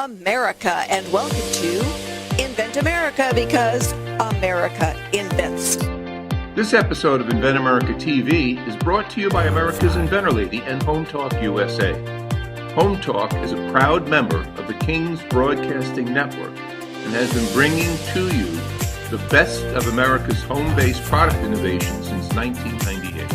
America, and welcome to Invent America, because America invents. This episode of Invent America TV is brought to you by America's Inventor Lady and Home Talk USA. Home Talk is a proud member of the King's Broadcasting Network and has been bringing to you the best of America's home-based product innovation since 1998.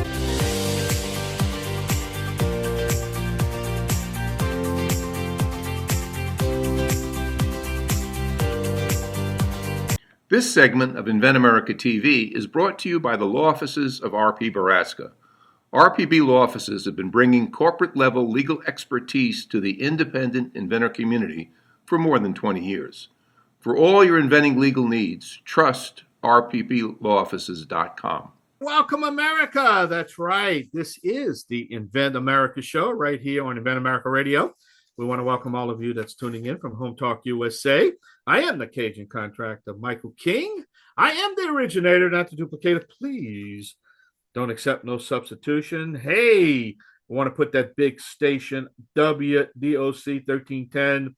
This segment of Invent America TV is brought to you by the law offices of R.P. Baraska. RPB law offices have been bringing corporate-level legal expertise to the independent inventor community for more than 20 years. For all your inventing legal needs, trust rpblawoffices.com. Welcome, America. That's right. This is the Invent America show right here on Invent America Radio. We want to welcome all of you that's tuning in from Home Talk USA. I am the Cajun contractor, Michael King. I am the originator, not the duplicator. Please don't accept no substitution. Hey, I want to put that big station, WDOC 1310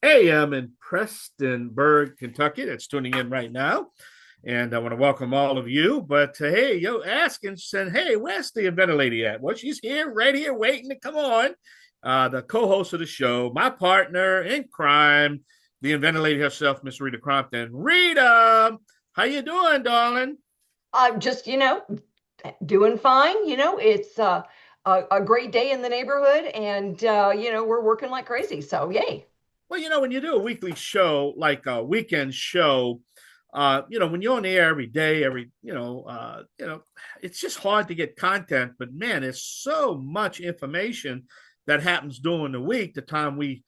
AM in Prestonburg, Kentucky. That's tuning in right now. And I want to welcome all of you. But hey, yo, asking, saying, hey, where's the inventor lady at? Well, she's here, right here, waiting to come on. The co-host of the show, my partner in crime, the inventor lady herself, Miss Rita Crompton. Rita, how you doing, darling? I'm just, doing fine. It's a great day in the neighborhood, and, we're working like crazy. So, yay. Well, when you do a weekly show, like a weekend show, when you're on the air every day, it's just hard to get content. But, man, there's so much information that happens during the week, the time we,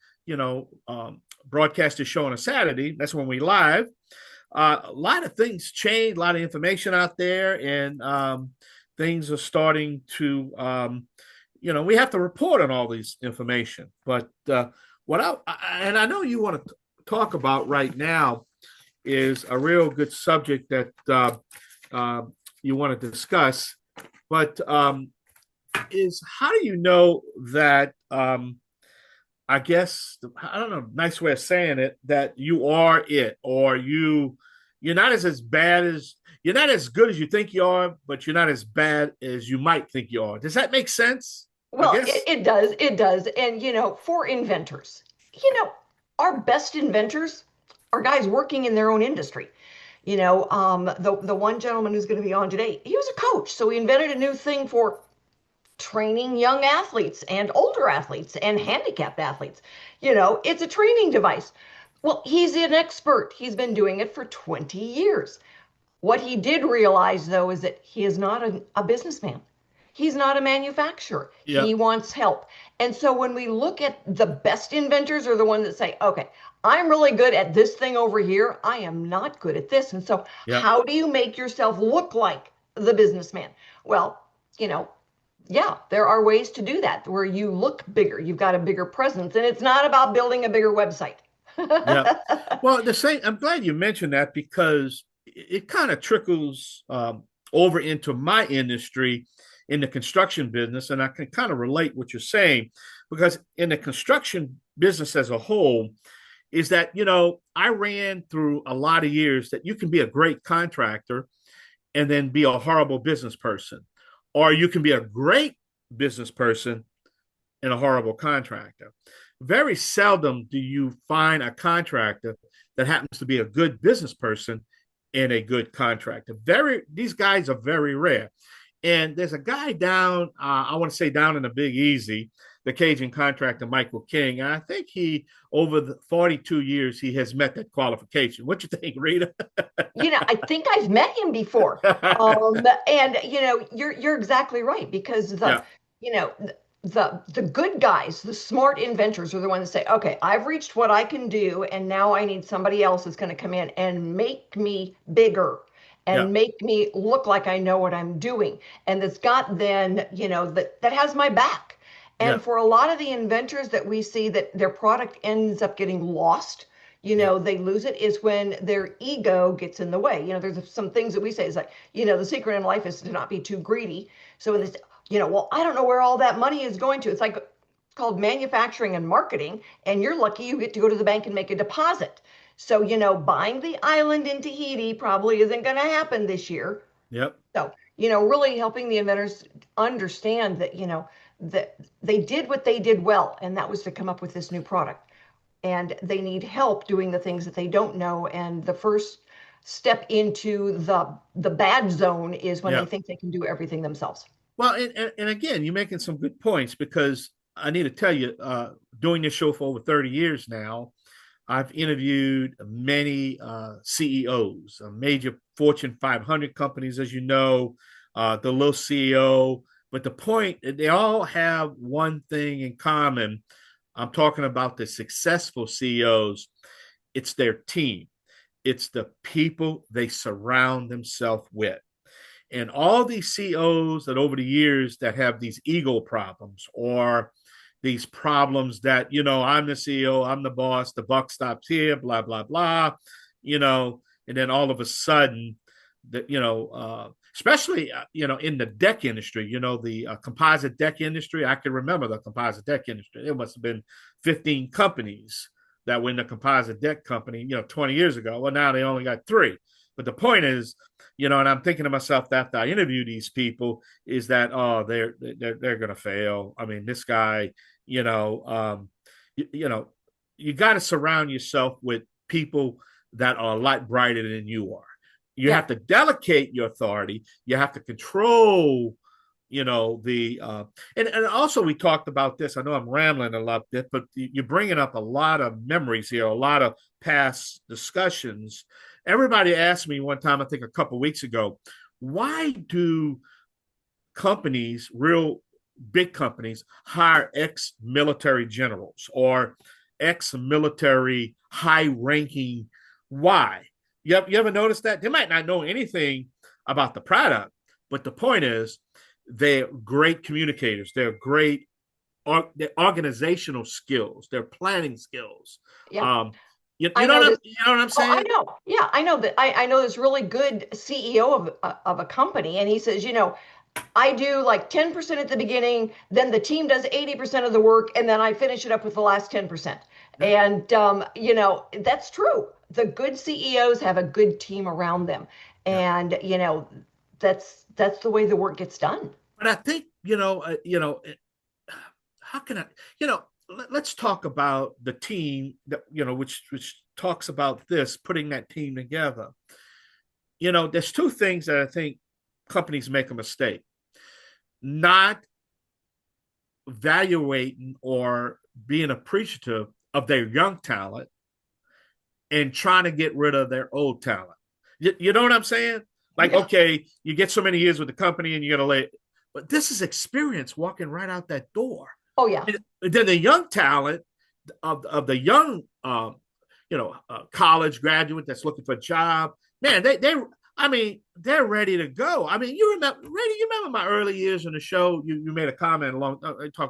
broadcast the show on a Saturday. That's when we live. A lot of things change, a lot of information out there, and things are starting to, we have to report on all these information. But and I know you want to talk about right now is a real good subject that you want to discuss. But is how do you know that I guess I don't know, nice way of saying it, that you are it, or you're not as bad as you're not as good as you think you are, but you're not as bad as you might think you are. Does that make sense? Well, it does. And for inventors, our best inventors are guys working in their own industry. The one gentleman who's going to be on today, he was a coach, so he invented a new thing for training young athletes and older athletes and handicapped athletes. It's a training device. Well, he's an expert. He's been doing it for 20 years. What he did realize, though, is that he is not a businessman. He's not a manufacturer. Yep. He wants help. And so when we look at the best inventors are the ones that say, okay, I'm really good at this thing over here. I am not good at this. And so How do you make yourself look like the businessman? Well, there are ways to do that where you look bigger. You've got a bigger presence, and it's not about building a bigger website. Yeah. Well, I'm glad you mentioned that, because it kind of trickles over into my industry in the construction business. And I can kind of relate what you're saying, because in the construction business as a whole is that, I ran through a lot of years that you can be a great contractor and then be a horrible business person. Or you can be a great business person and a horrible contractor. Very seldom do you find a contractor that happens to be a good business person and a good contractor. These guys are very rare. And there's a guy down, I want to say down in the Big Easy, the Cajun contractor, Michael King. And I think over the 42 years, he has met that qualification. What you think, Rita? I think I've met him before. And you're exactly right, because the good guys, the smart inventors are the ones that say, okay, I've reached what I can do, and now I need somebody else that's going to come in and make me bigger and make me look like I know what I'm doing. And that's got then, that has my back. And for a lot of the inventors that we see that their product ends up getting lost, they lose it, is when their ego gets in the way. There's some things that we say is like, the secret in life is to not be too greedy. So when they say, well, I don't know where all that money is going to. It's like, called manufacturing and marketing, and you're lucky you get to go to the bank and make a deposit. So, buying the island in Tahiti probably isn't going to happen this year. Yep. So, really helping the inventors understand that, that they did what they did well, and that was to come up with this new product. And they need help doing the things that they don't know. And the first step into the bad zone is when they Yep. think they can do everything themselves. Well, and again, you're making some good points because I need to tell you, doing this show for over 30 years now, I've interviewed many CEOs, major Fortune 500 companies, as you know, the little CEO. But the point, they all have one thing in common. I'm talking about the successful CEOs. It's their team. It's the people they surround themselves with. And all these CEOs that over the years that have these ego problems or these problems that, I'm the CEO, I'm the boss, the buck stops here, blah, blah, blah, and then all of a sudden, that, especially, in the deck industry, the composite deck industry, I can remember the composite deck industry. There must have been 15 companies that were in the composite deck company, 20 years ago. Well, now they only got three. But the point is, and I'm thinking to myself after I interview these people is that, they're going to fail. I mean, this guy, you got to surround yourself with people that are a lot brighter than you are. You have to delegate your authority. You have to control, and also we talked about this. I know I'm rambling a lot bit, but you're bringing up a lot of memories here, a lot of past discussions. Everybody asked me one time, I think a couple of weeks ago, why do companies, real big companies, hire ex-military generals or ex-military high-ranking? Why? You ever notice that? They might not know anything about the product, but the point is they're great communicators. They're great their organizational skills, their planning skills. Yeah. You know what I'm saying? Oh, I know. Yeah, I know that. I know this really good CEO of a company, and he says, I do like 10% at the beginning, then the team does 80% of the work, and then I finish it up with the last 10%. And that's true. The good CEOs have a good team around them, and that's the way the work gets done. But I think how can I let's talk about the team that which talks about this, putting that team together. There's two things that I think companies make a mistake: not evaluating or being appreciative of their young talent and trying to get rid of their old talent. You know what I'm saying? Like, okay, you get so many years with the company and you're going to let, but this is experience walking right out that door. Oh, yeah. And then the young talent of the young, college graduate that's looking for a job, man, they're ready to go. I mean, you remember my early years in the show, you made a comment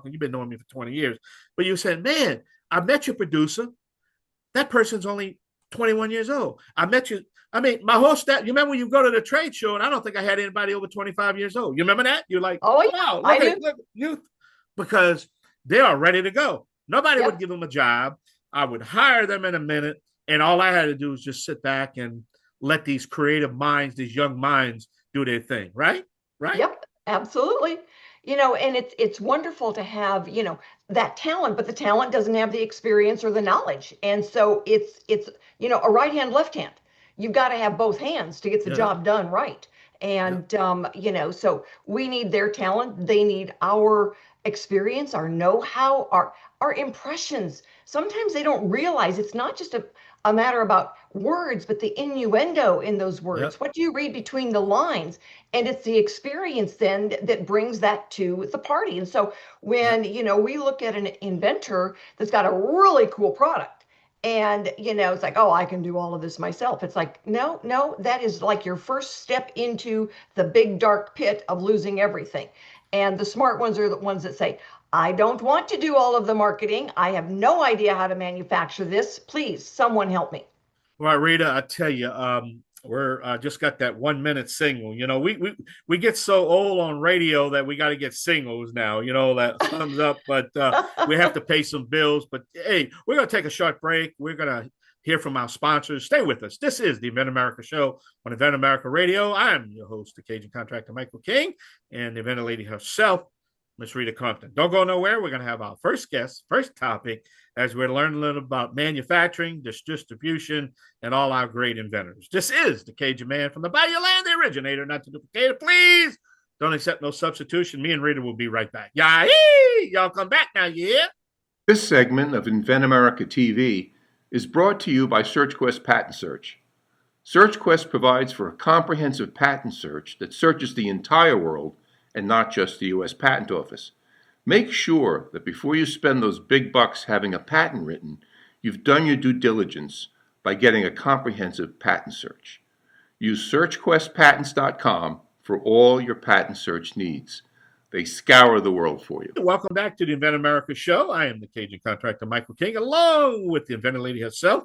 you've been knowing me for 20 years, but you said, man, I met your producer. That person's only 21 years old. I met you. I mean, my whole staff, you remember when you go to the trade show, and I don't think I had anybody over 25 years old. You remember that? You're like, oh, yeah, wow, look, youth, because they are ready to go. Nobody would give them a job. I would hire them in a minute, and all I had to do was just sit back and let these creative minds, these young minds, do their thing, right? Right? Yep, absolutely. And it's wonderful to have, that talent, but the talent doesn't have the experience or the knowledge. And so it's a right hand, left hand. You've got to have both hands to get the job done right. And so we need their talent, they need our experience, our know-how, our impressions. Sometimes they don't realize it's not just a matter about words, but the innuendo in those words. What do you read between the lines? And it's the experience then that brings that to the party. And so when, we look at an inventor that's got a really cool product and, it's like, oh, I can do all of this myself. It's like, no, that is like your first step into the big dark pit of losing everything. And the smart ones are the ones that say, I don't want to do all of the marketing. I have no idea how to manufacture this. Please, someone help me. Well, Rita, I tell you, We're just got that 1 minute single. We get so old on radio that we got to get singles now. That thumbs up, but we have to pay some bills. But hey, we're gonna take a short break. We're gonna hear from our sponsors. Stay with us. This is the Invent America Show on Invent America Radio. I'm your host, the Cajun contractor Michael King, and the inventor lady herself, Miss Rita Compton. Don't go nowhere. We're going to have our first guest, first topic, as we're learning a little about manufacturing, distribution, and all our great inventors. This is the Cajun Man from the Bayou Land, the originator, not the duplicator. Please don't accept no substitution. Me and Rita will be right back. Y'all come back now, yeah? This segment of Invent America TV is brought to you by SearchQuest Patent Search. SearchQuest provides for a comprehensive patent search that searches the entire world and not just the U.S. Patent Office. Make sure that before you spend those big bucks having a patent written, you've done your due diligence by getting a comprehensive patent search. Use SearchQuestPatents.com for all your patent search needs. They scour the world for you. Welcome back to the Invent America Show. I am the Cajun contractor Michael King, along with the inventor lady herself,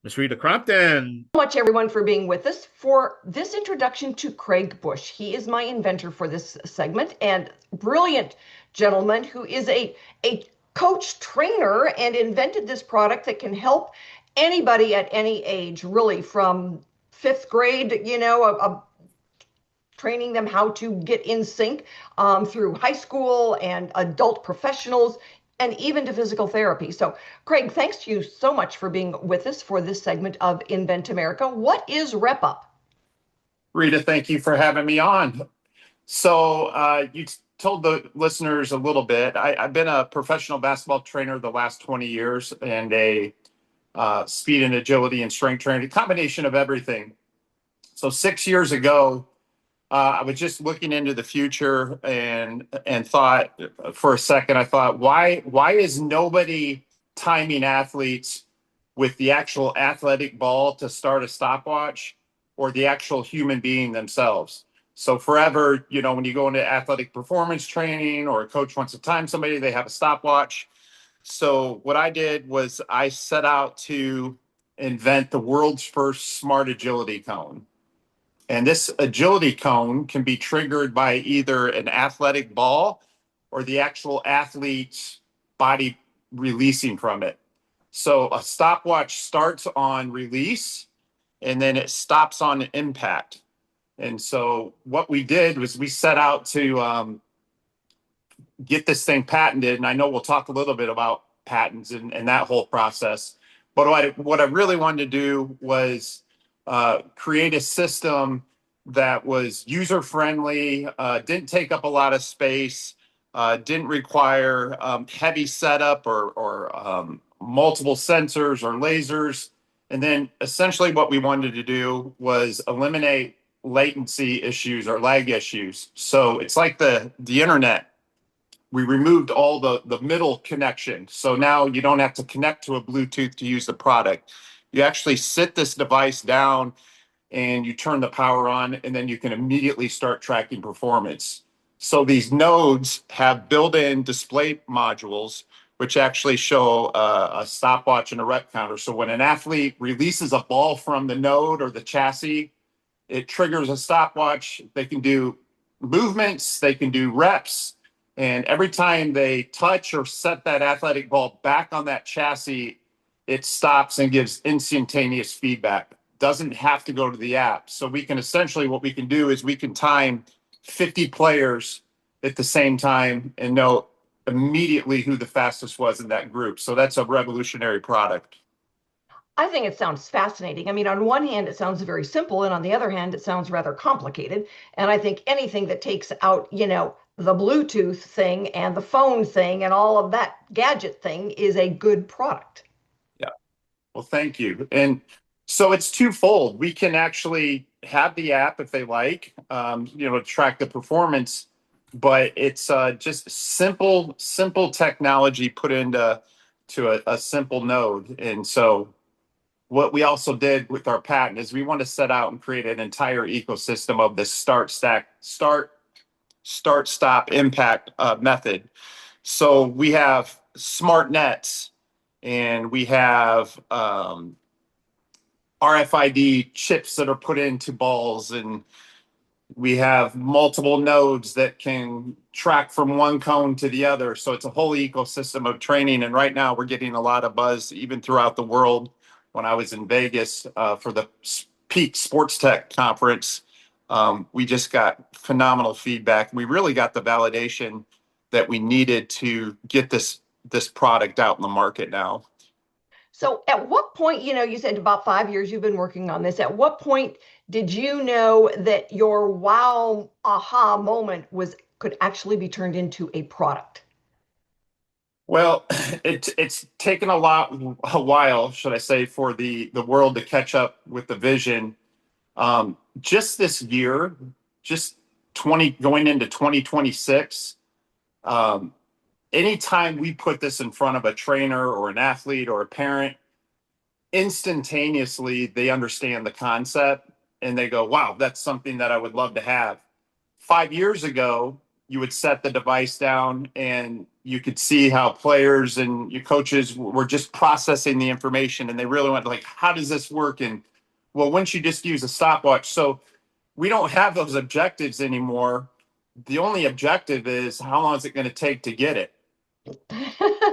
Miss Rita Crompton. So much, everyone, for being with us for this introduction to Craig Bush. He is my inventor for this segment, and brilliant gentleman who is a coach trainer and invented this product that can help anybody at any age, really from fifth grade, training them how to get in sync through high school and adult professionals, and even to physical therapy. So, Craig, thanks to you so much for being with us for this segment of Invent America. What is RepUp? Rita, thank you for having me on. So you told the listeners a little bit. I've been a professional basketball trainer the last 20 years and a speed and agility and strength trainer, a combination of everything. So 6 years ago, I was just looking into the future and thought for a second, why is nobody timing athletes with the actual athletic ball to start a stopwatch or the actual human being themselves? So forever, when you go into athletic performance training or a coach wants to time somebody, they have a stopwatch. So what I did was I set out to invent the world's first smart agility cone. And this agility cone can be triggered by either an athletic ball or the actual athlete's body releasing from it. So a stopwatch starts on release and then it stops on impact. And so what we did was we set out to get this thing patented. And I know we'll talk a little bit about patents and that whole process. But what I really wanted to do was create a system that was user-friendly, didn't take up a lot of space, didn't require heavy setup or multiple sensors or lasers. And then essentially what we wanted to do was eliminate latency issues or lag issues. So it's like the internet. We removed all the middle connection. So now you don't have to connect to a Bluetooth to use the product. You actually sit this device down and you turn the power on, and then you can immediately start tracking performance. So these nodes have built-in display modules, which actually show a stopwatch and a rep counter. So when an athlete releases a ball from the node or the chassis, it triggers a stopwatch. They can do movements, they can do reps, and every time they touch or set that athletic ball back on that chassis, it stops and gives instantaneous feedback. Doesn't have to go to the app. So we can essentially, what we can do is we can time 50 players at the same time and know immediately who the fastest was in that group. So that's a revolutionary product. I think it sounds fascinating. I mean, on one hand, it sounds very simple, and on the other hand, it sounds rather complicated. And I think anything that takes out, the Bluetooth thing and the phone thing and all of that gadget thing is a good product. Yeah. Well, thank you. And so it's twofold. We can actually have the app if they like, to track the performance, but it's just simple technology put into a simple node. And so what we also did with our patent is we want to set out and create an entire ecosystem of the start, stop, impact method. So we have smart nets and we have RFID chips that are put into balls, and we have multiple nodes that can track from one cone to the other. So it's a whole ecosystem of training. And right now we're getting a lot of buzz even throughout the world. When I was in Vegas for the Peak Sports Tech Conference, we just got phenomenal feedback. We really got the validation that we needed to get this product out in the market now. So at what point, you said about 5 years you've been working on this. At what point did you know that your wow aha moment could actually be turned into a product? Well, it's taken a while, should I say, for the world to catch up with the vision. Just this year, just going into 2026, anytime we put this in front of a trainer or an athlete or a parent, instantaneously they understand the concept and they go, wow, that's something that I would love to have. 5 years ago, you would set the device down and you could see how players and your coaches were just processing the information, and they really went like, how does this work? And well, once you just use a stopwatch. So we don't have those objectives anymore. The only objective is how long is it going to take to get it?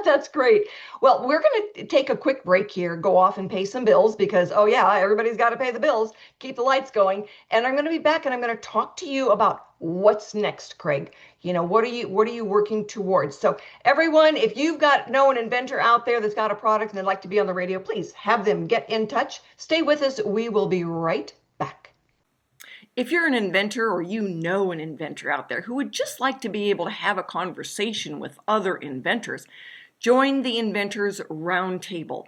That's great. Well, we're going to take a quick break here, go off and pay some bills because, oh yeah, everybody's got to pay the bills, keep the lights going. And I'm going to be back and I'm going to talk to you about what's next, Craig. What are you working towards? So everyone, if you've know an inventor out there that's got a product and they'd like to be on the radio, please have them get in touch. Stay with us. We will be right back. If you're an inventor or you know an inventor out there who would just like to be able to have a conversation with other inventors, join the Inventors Roundtable.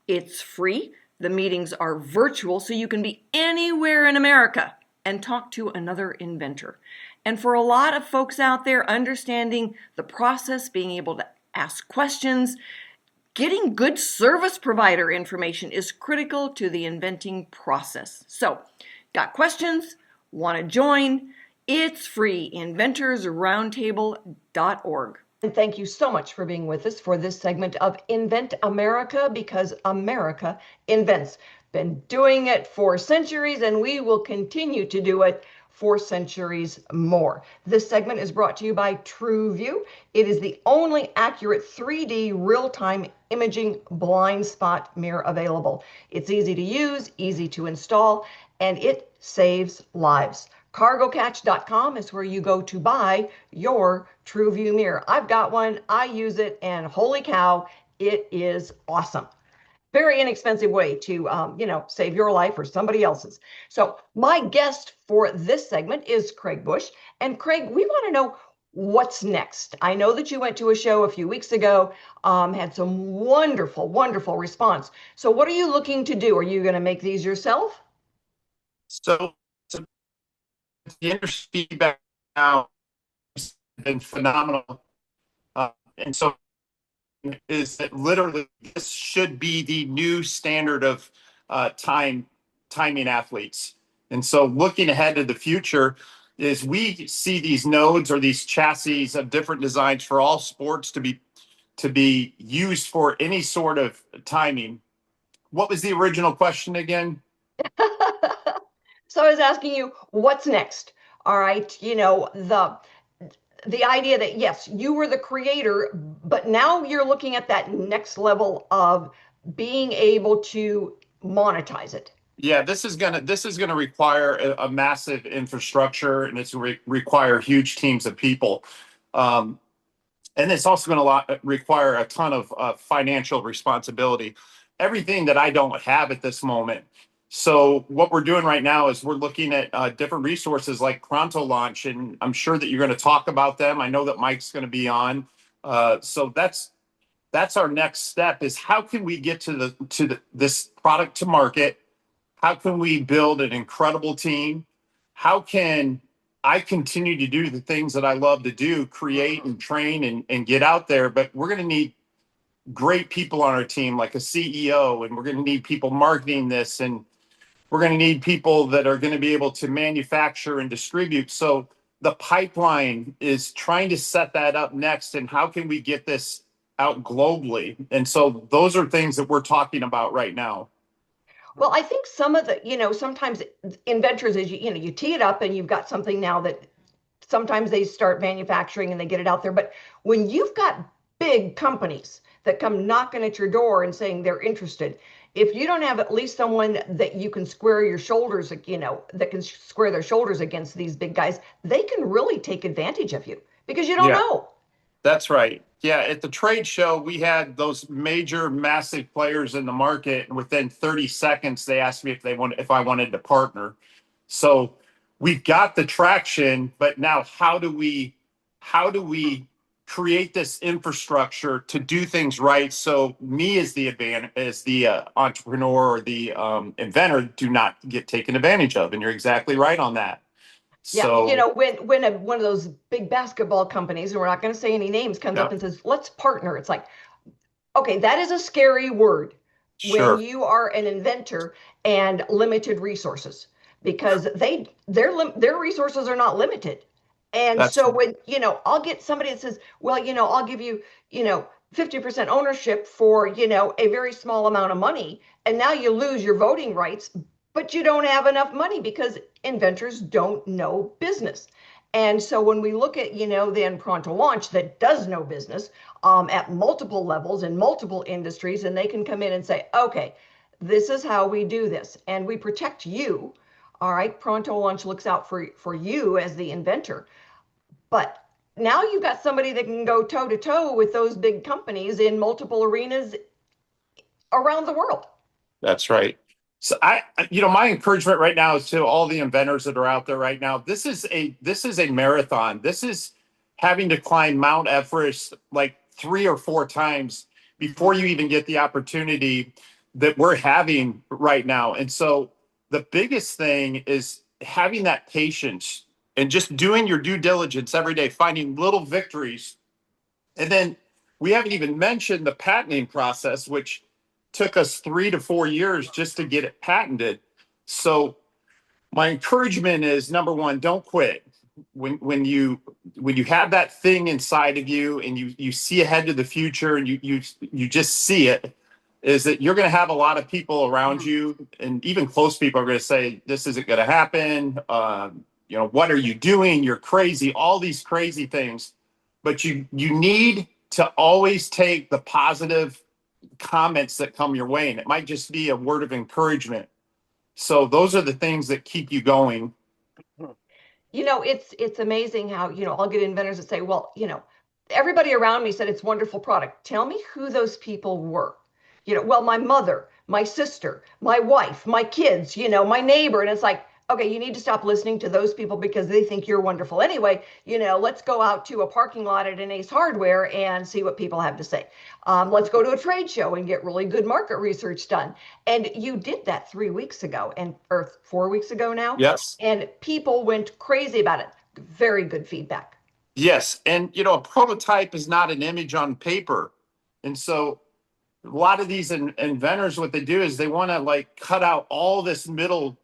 It's free. The meetings are virtual, so you can be anywhere in America and talk to another inventor. And for a lot of folks out there, understanding the process, being able to ask questions, getting good service provider information is critical to the inventing process. So, got questions? Want to join? It's free. inventorsroundtable.org. And thank you so much for being with us for this segment of Invent America, because America invents. Been doing it for centuries, and we will continue to do it for centuries more. This segment is brought to you by TrueView. It is the only accurate 3D real-time imaging blind spot mirror available. It's easy to use, easy to install, and it saves lives. Cargocatch.com is where you go to buy your TrueView mirror. I've got one, I use it, and holy cow, it is awesome. Very inexpensive way to, save your life or somebody else's. So my guest for this segment is Craig Bush. And Craig, we want to know what's next. I know that you went to a show a few weeks ago, had some wonderful, wonderful response. So what are you looking to do? Are you going to make these yourself? So the industry feedback now has been phenomenal. And so is that literally this should be the new standard of timing athletes. And so looking ahead to the future is we see these nodes or these chassis of different designs for all sports to be used for any sort of timing. What was the original question again? So I was asking you, what's next? All right, the idea that yes, you were the creator, but now you're looking at that next level of being able to monetize it. Yeah, this is gonna require a massive infrastructure, and it's require huge teams of people, and it's also going to require a ton of financial responsibility. Everything that I don't have at this moment. So what we're doing right now is we're looking at different resources like Pronto Launch, and I'm sure that you're going to talk about them. I know that Mike's going to be on. So that's our next step is how can we get to this product to market? How can we build an incredible team? How can I continue to do the things that I love to do, create and train and get out there? But we're going to need great people on our team, like a CEO, and we're going to need people marketing this, and we're going to need people that are going to be able to manufacture and distribute. So the pipeline is trying to set that up next. And how can we get this out globally? And so those are things that we're talking about right now. Well, I think some of the, sometimes inventors is, you tee it up and you've got something now that sometimes they start manufacturing and they get it out there. But when you've got big companies that come knocking at your door and saying they're interested, if you don't have at least someone that you can square your shoulders, that can square their shoulders against these big guys, they can really take advantage of you because you don't Yeah, know. that's right. Yeah, at the trade show, we had those major, massive players in the market, and within 30 seconds, they asked me if I wanted to partner. So we got the traction, but now how do we create this infrastructure to do things right? So me as the entrepreneur or the inventor do not get taken advantage of, and you're exactly right on that. Yeah, So when one of those big basketball companies, and we're not going to say any names, comes yeah, up and says, "Let's partner," it's like, okay, that is a scary word when sure, you are an inventor and limited resources because their resources are not limited. And that's so when, I'll get somebody that says, "Well, I'll give you, 50% ownership for, a very small amount of money," and now you lose your voting rights, but you don't have enough money because inventors don't know business. And so when we look at, then Pronto Launch that does know business at multiple levels in multiple industries, and they can come in and say, okay, this is how we do this. And we protect you. All right. Pronto Launch looks out for you as the inventor. But now you've got somebody that can go toe to toe with those big companies in multiple arenas around the world. That's right. So my encouragement right now is to all the inventors that are out there right now. This is a marathon. This is having to climb Mount Everest like 3 or 4 times before you even get the opportunity that we're having right now. And so the biggest thing is having that patience and just doing your due diligence every day, finding little victories. And then we haven't even mentioned the patenting process, which took us 3 to 4 years just to get it patented. So my encouragement is, number one, don't quit. When you have that thing inside of you and you see ahead to the future and you just see it, is that you're going to have a lot of people around you, and even close people are going to say, this isn't going to happen. What are you doing? You're crazy. All these crazy things. But you need to always take the positive comments that come your way, and it might just be a word of encouragement. So those are the things that keep you going. It's amazing how, I'll get inventors that say, well, everybody around me said it's a wonderful product. Tell me who those people were. Well, my mother, my sister, my wife, my kids, my neighbor. And it's like, okay, you need to stop listening to those people because they think you're wonderful. Anyway, let's go out to a parking lot at an Ace Hardware and see what people have to say. Let's go to a trade show and get really good market research done. And you did that 3 weeks ago or 4 weeks ago now. Yes. And people went crazy about it. Very good feedback. Yes. And, a prototype is not an image on paper. And so a lot of these inventors, what they do is they want to like cut out all this middle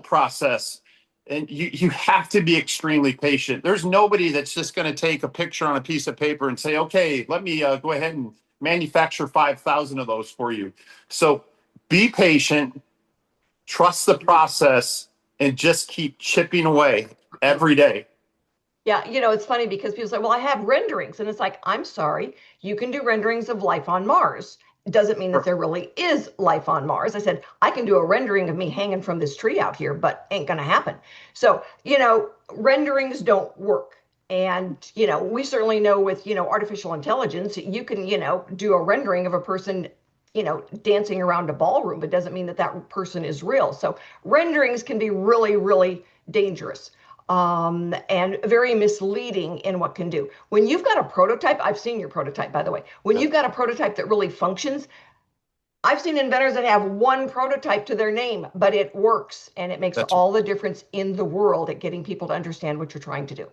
process. And you have to be extremely patient. There's nobody that's just going to take a picture on a piece of paper and say, okay, let me go ahead and manufacture 5,000 of those for you. So be patient, trust the process, and just keep chipping away every day. Yeah, it's funny because people say, well, I have renderings. And it's like, I'm sorry, you can do renderings of life on Mars. It doesn't mean that there really is life on Mars. I said, I can do a rendering of me hanging from this tree out here, but ain't going to happen. So, renderings don't work. And, we certainly know with, artificial intelligence, you can, do a rendering of a person, dancing around a ballroom. It doesn't mean that that person is real. So renderings can be really, really dangerous. And very misleading in what can do. When you've got a prototype, I've seen your prototype, by the way. When you've got a prototype that really functions, I've seen inventors that have one prototype to their name, but it works and it makes all the difference in the world at getting people to understand what you're trying to do.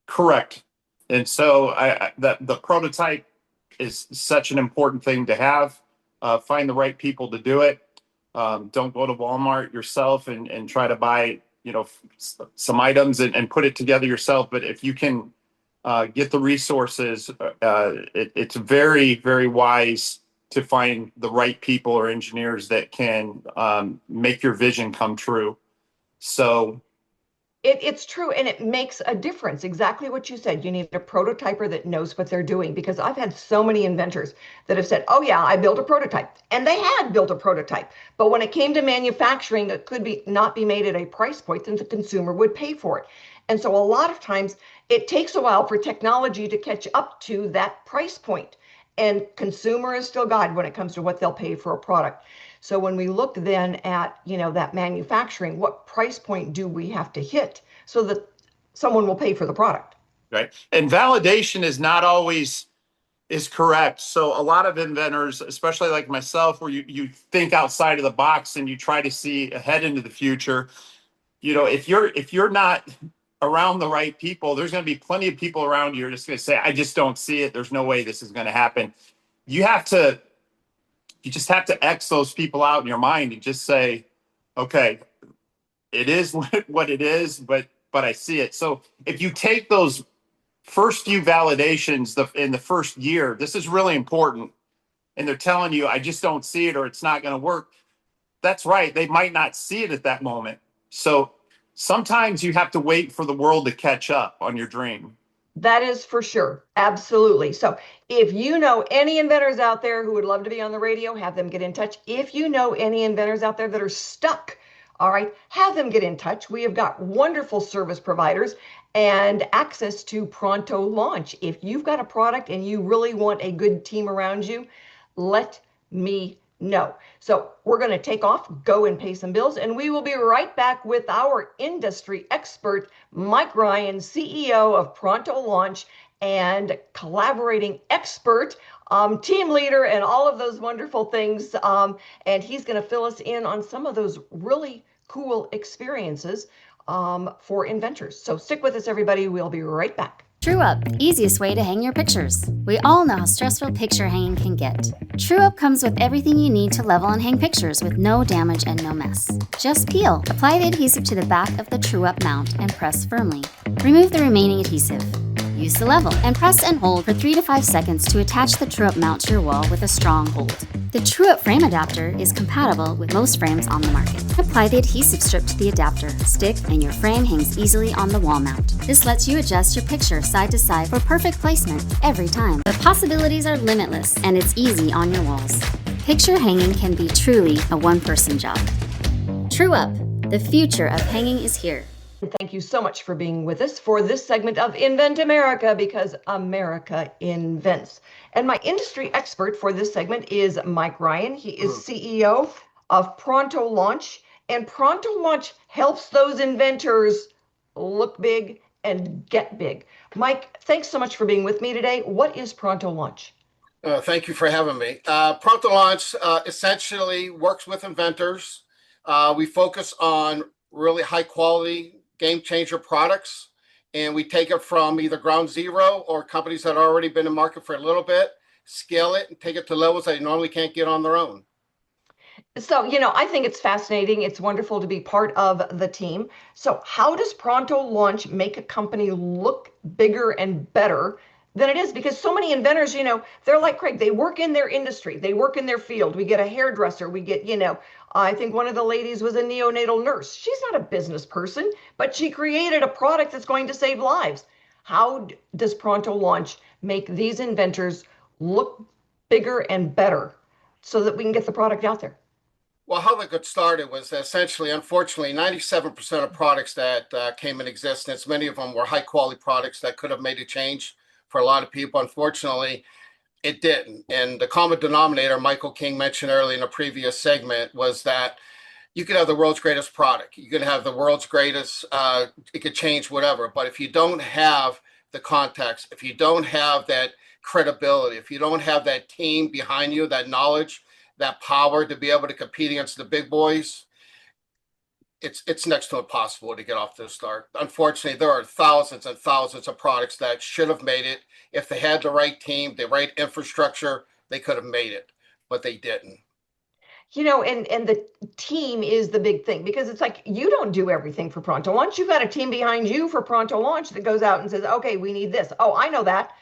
Correct. And so the prototype is such an important thing to have. Find the right people to do it. Don't go to Walmart yourself and try to buy some items and put it together yourself. But if you can get the resources, it's very, very wise to find the right people or engineers that can make your vision come true. So it's true, and it makes a difference. Exactly what you said. You need a prototyper that knows what they're doing, because I've had so many inventors that have said, oh yeah, I built a prototype, and they had built a prototype, but when it came to manufacturing, it could be not be made at a price point that the consumer would pay for it. And so a lot of times it takes a while for technology to catch up to that price point, and consumer is still God when it comes to what they'll pay for a product. So when we look then at, that manufacturing, what price point do we have to hit so that someone will pay for the product? right, and validation is not always is correct. So a lot of inventors, especially like myself, where you think outside of the box and you try to see ahead into the future. If you're not around the right people, there's going to be plenty of people around you who are just going to say, I just don't see it. There's no way this is going to happen. You just have to X those people out in your mind and just say, okay, it is what it is, but I see it. So if you take those first few validations in the first year, this is really important, and they're telling you, I just don't see it, or it's not going to work. That's right. They might not see it at that moment. So sometimes you have to wait for the world to catch up on your dream. That is for sure. Absolutely. So if you know any inventors out there who would love to be on the radio, have them get in touch. If you know any inventors out there that are stuck, all right, have them get in touch. We have got wonderful service providers and access to pronto launch. If you've got a product and you really want a good team around you, let me know. So we're going to take off, go and pay some bills, and we will be right back with our industry expert, Mike Ryan, CEO of Pronto Launch and collaborating expert, team leader, and all of those wonderful things. And he's going to fill us in on some of those really cool experiences for inventors. So stick with us, everybody. We'll be right back. RepUp, easiest way to hang your pictures. We all know how stressful picture hanging can get. RepUp comes with everything you need to level and hang pictures with no damage and no mess. Just peel, apply the adhesive to the back of the RepUp mount and press firmly. Remove the remaining adhesive. Use the level and press and hold for 3 to 5 seconds to attach the RepUp mount to your wall with a strong hold. The RepUp frame adapter is compatible with most frames on the market. Apply the adhesive strip to the adapter, stick, and your frame hangs easily on the wall mount. This lets you adjust your picture side to side for perfect placement every time. The possibilities are limitless, and it's easy on your walls. Picture hanging can be truly a one-person job. RepUp, the future of hanging is here. Thank you so much for being with us for this segment of Invent America, because America invents. And my industry expert for this segment is Mike Ryan. He is CEO of Pronto Launch, and Pronto Launch helps those inventors look big and get big. Mike, thanks so much for being with me today. What is Pronto Launch? Thank you for having me. Pronto Launch essentially works with inventors. We focus on really high quality game changer products, and we take it from either ground zero or companies that have already been in market for a little bit, scale it and take it to levels that you normally can't get on their own. So, I think it's fascinating. It's wonderful to be part of the team. So how does Pronto Launch make a company look bigger and better than it is? Because so many inventors, they're like Craig, they work in their industry, they work in their field. We get a hairdresser, we get, I think one of the ladies was a neonatal nurse. She's not a business person, but she created a product that's going to save lives. How does Pronto Launch make these inventors look bigger and better so that we can get the product out there? Well, how that got started was essentially, unfortunately, 97% of products that came in existence, many of them were high quality products that could have made a change for a lot of people. Unfortunately, it didn't. And the common denominator Michael King mentioned earlier in a previous segment was that you could have the world's greatest product. You could have the world's greatest, it could change whatever. But if you don't have the context, if you don't have that credibility, if you don't have that team behind you, that knowledge, that power to be able to compete against the big boys, it's next to impossible to get off to the start. Unfortunately, there are thousands and thousands of products that should have made it. If they had the right team, the right infrastructure, they could have made it, but they didn't. And the team is the big thing, because it's like you don't do everything for Pronto Launch. You've got a team behind you for Pronto Launch that goes out and says, okay, we need this. Oh, I know that.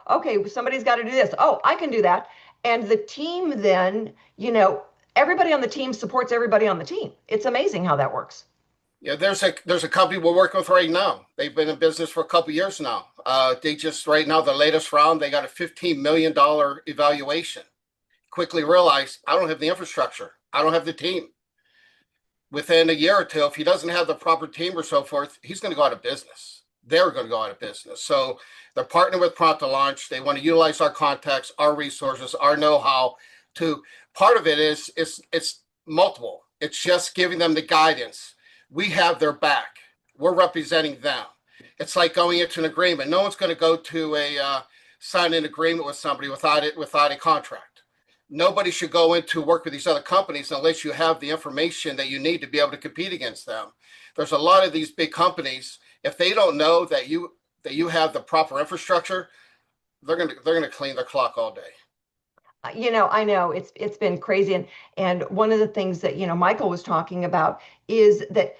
Okay, somebody's got to do this. Oh, I can do that. And the team then, everybody on the team supports everybody on the team. It's amazing how that works. Yeah, there's a company we're working with right now. They've been in business for a couple of years now. They just right now, the latest round, they got a $15 million evaluation. Quickly realized, I don't have the infrastructure. I don't have the team. Within a year or two, if he doesn't have the proper team or so forth, he's going to go out of business. They're going to go out of business. So they're partnering with Prompt to Launch. They want to utilize our contacts, our resources, our know-how. Part of it is it's multiple. It's just giving them the guidance. We have their back. We're representing them. It's like going into an agreement. No one's going to go to sign an agreement with somebody without a contract. Nobody should go into work with these other companies unless you have the information that you need to be able to compete against them. There's a lot of these big companies. If they don't know that you have the proper infrastructure, they're gonna clean their clock all day. I know it's been crazy, and one of the things that Michael was talking about is that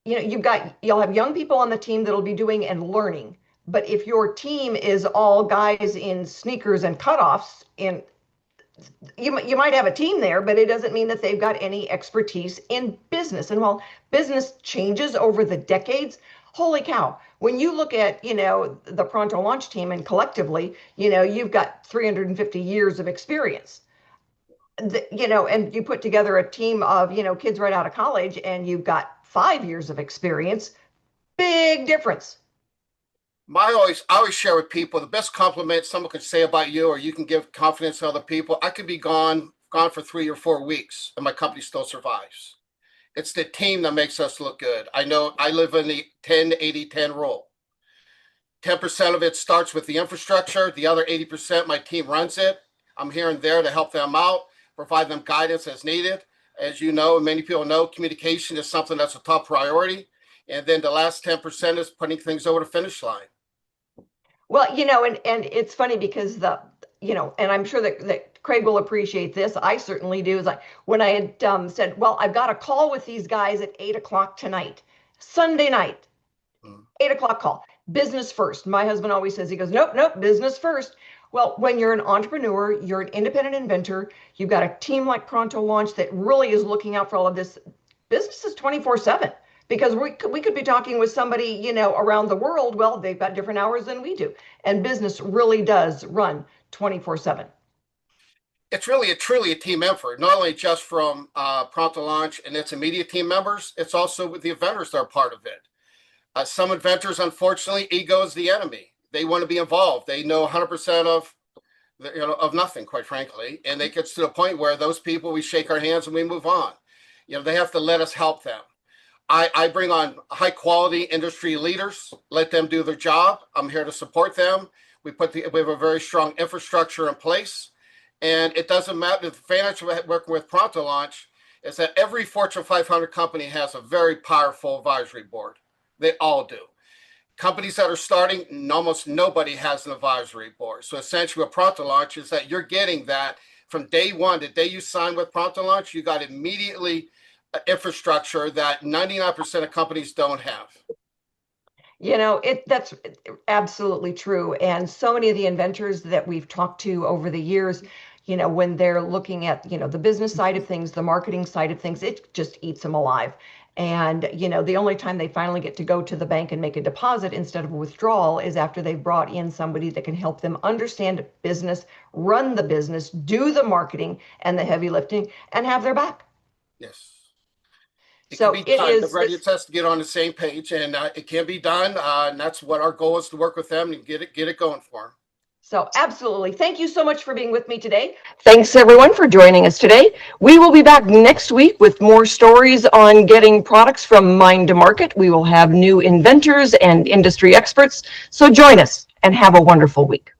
you'll have young people on the team that'll be doing and learning. But if your team is all guys in sneakers and cutoffs, you might have a team there, but it doesn't mean that they've got any expertise in business. And while business changes over the decades, holy cow, when you look at, the Pronto Launch team and collectively, you've got 350 years of experience. And you put together a team of, kids right out of college and you've got 5 years of experience, big difference. I always share with people the best compliment someone could say about you, or you can give confidence to other people. I could be gone for 3 or 4 weeks and my company still survives. It's the team that makes us look good. I know I live in the 10-80-10 rule. 10% of it starts with the infrastructure. The other 80%, my team runs it. I'm here and there to help them out, provide them guidance as needed. As you know, and many people know, communication is something that's a top priority. And then the last 10% is putting things over the finish line. Well, and it's funny because and I'm sure that Craig will appreciate this. I certainly do. Is like when I had said, well, I've got a call with these guys at 8:00 tonight, Sunday night, 8:00 call, business first. My husband always says, he goes, nope, business first. Well, when you're an entrepreneur, you're an independent inventor, you've got a team like Pronto Launch that really is looking out for all of this. Business is 24/7. Because we could be talking with somebody, around the world. Well, they've got different hours than we do. And business really does run 24/7. It's really truly a team effort, not only just from Prompt to Launch and its immediate team members, it's also with the inventors that are part of it. Some inventors, unfortunately, ego is the enemy. They want to be involved. They know 100% of nothing, quite frankly. And it gets to the point where those people, we shake our hands and we move on. They have to let us help them. I bring on high quality industry leaders, let them do their job. I'm here to support them. We have a very strong infrastructure in place. And it doesn't matter. The advantage of working with Prompt to Launch is that every Fortune 500 company has a very powerful advisory board. They all do. Companies that are starting, almost nobody has an advisory board. So essentially what Prompt to Launch is that you're getting that from day one, the day you sign with Prompt to Launch, you got immediately infrastructure that 99% of companies don't have. That's absolutely true. And so many of the inventors that we've talked to over the years, when they're looking at, the business side of things, the marketing side of things, it just eats them alive. And, the only time they finally get to go to the bank and make a deposit instead of a withdrawal is after they've brought in somebody that can help them understand business, run the business, do the marketing and the heavy lifting, and have their back. Yes. So it is. The ready test to get on the same page, and it can be done. And that's what our goal is, to work with them and get it going for them. So absolutely. Thank you so much for being with me today. Thanks everyone for joining us today. We will be back next week with more stories on getting products from mind to market. We will have new inventors and industry experts. So join us and have a wonderful week.